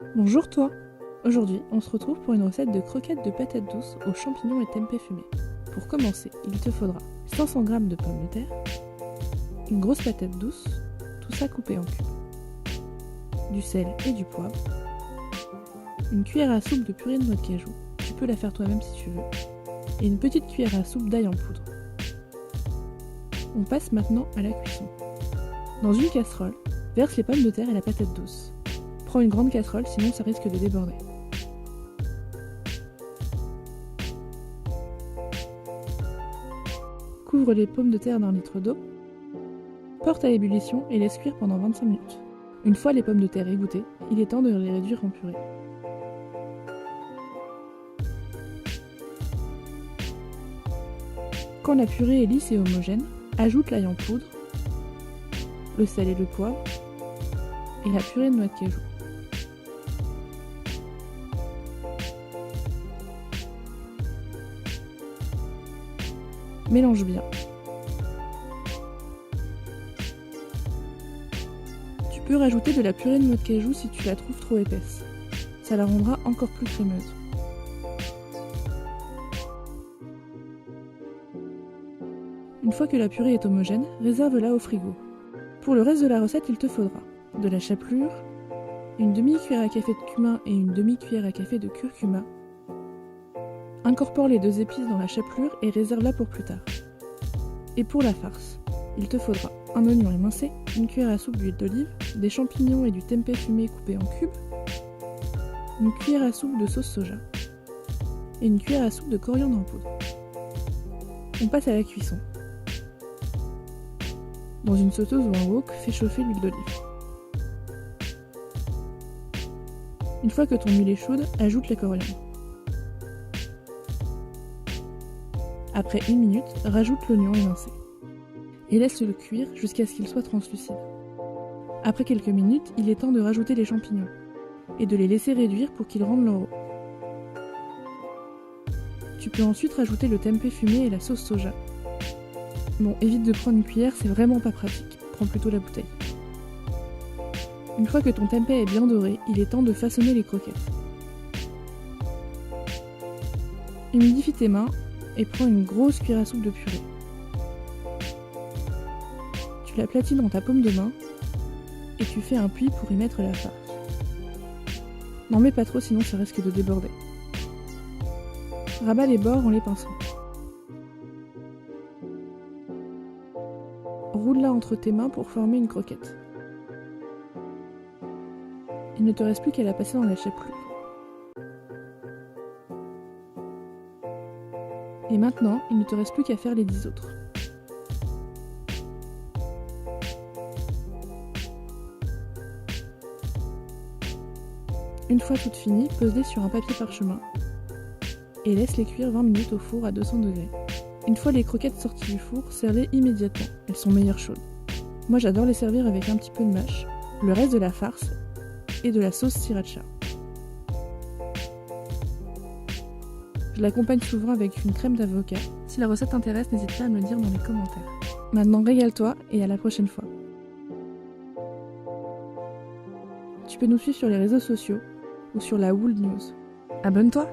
Bonjour toi! Aujourd'hui, on se retrouve pour une recette de croquettes de patates douces aux champignons et tempeh fumés. Pour commencer, il te faudra 500 g de pommes de terre, une grosse patate douce, tout ça coupé en cubes, du sel et du poivre, une cuillère à soupe de purée de noix de cajou, tu peux la faire toi-même si tu veux, et une petite cuillère à soupe d'ail en poudre. On passe maintenant à la cuisson. Dans une casserole, verse les pommes de terre et la patate douce. Prends une grande casserole, sinon ça risque de déborder. Couvre les pommes de terre d'un litre d'eau. Porte à ébullition et laisse cuire pendant 25 minutes. Une fois les pommes de terre égouttées, il est temps de les réduire en purée. Quand la purée est lisse et homogène, ajoute l'ail en poudre, le sel et le poivre, et la purée de noix de cajou. Mélange bien. Tu peux rajouter de la purée de noix de cajou si tu la trouves trop épaisse. Ça la rendra encore plus crémeuse. Une fois que la purée est homogène, réserve-la au frigo. Pour le reste de la recette, il te faudra de la chapelure, une demi-cuillère à café de cumin et une demi-cuillère à café de curcuma. Incorpore les deux épices dans la chapelure et réserve-la pour plus tard. Et pour la farce, il te faudra un oignon émincé, une cuillère à soupe d'huile d'olive, des champignons et du tempeh fumé coupés en cubes, une cuillère à soupe de sauce soja et une cuillère à soupe de coriandre en poudre. On passe à la cuisson. Dans une sauteuse ou un wok, fais chauffer l'huile d'olive. Une fois que ton huile est chaude, ajoute la coriandre. Après 1 minute, rajoute l'oignon émincé et laisse-le cuire jusqu'à ce qu'il soit translucide. Après quelques minutes, il est temps de rajouter les champignons et de les laisser réduire pour qu'ils rendent leur eau. Tu peux ensuite rajouter le tempeh fumé et la sauce soja. Bon, évite de prendre une cuillère, c'est vraiment pas pratique, prends plutôt la bouteille. Une fois que ton tempeh est bien doré, il est temps de façonner les croquettes. Humidifie tes mains et prends une grosse cuillère à soupe de purée. Tu l'aplatis dans ta paume de main et tu fais un puits pour y mettre la farce. N'en mets pas trop sinon ça risque de déborder. Rabat les bords en les pinçant. Roule-la entre tes mains pour former une croquette. Il ne te reste plus qu'à la passer dans la chapelure. Et maintenant, il ne te reste plus qu'à faire les 10 autres. Une fois toutes finies, pose-les sur un papier parchemin et laisse-les cuire 20 minutes au four à 200 degrés. Une fois les croquettes sorties du four, serre-les immédiatement, elles sont meilleures chaudes. Moi j'adore les servir avec un petit peu de mâche, le reste de la farce et de la sauce sriracha. Je l'accompagne souvent avec une crème d'avocat. Si la recette t'intéresse, n'hésite pas à me le dire dans les commentaires. Maintenant régale-toi et à la prochaine fois. Tu peux nous suivre sur les réseaux sociaux ou sur la Wool News. Abonne-toi!